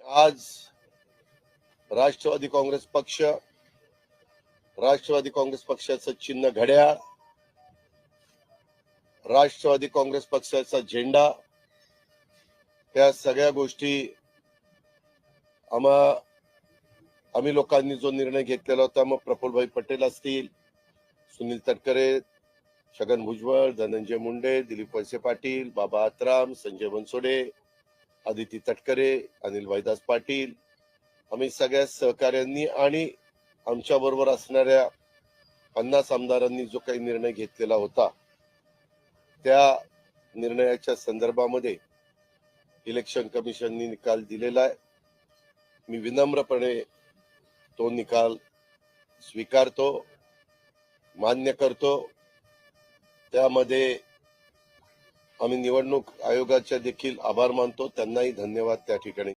आज राष्ट्रवादी काँग्रेस पक्षाचं चिन्ह घड्याळ, राष्ट्रवादी काँग्रेस पक्षाचा झेंडा, त्या सगळ्या गोष्टी आम्ही लोकांनी जो निर्णय घेतलेला होता, मग प्रफुल्लभाई पटेल असतील, सुनील तटकरे, छगन भुजबळ, धनंजय मुंडे, दिलीप वळसे पाटील, बाबा आत्राम, संजय बनसोडे, आदिती तटकरे, अनिल भाईदास पाटील, आम्ही सगळ्या सहकाऱ्यांनी आणि आमच्या बरोबर असणाऱ्या 50 आमदारांनी जो काही निर्णय घेतलेला होता, त्या निर्णयाच्या संदर्भामध्ये इलेक्शन कमिशननी निकाल दिलेला आहे. मी विनम्रपणे तो निकाल स्वीकारतो, मान्य करतो. त्यामध्ये आम्ही निवडणूक आयोगाचे देखील आभार मानतो, त्यांनाही धन्यवाद त्या ठिकाणी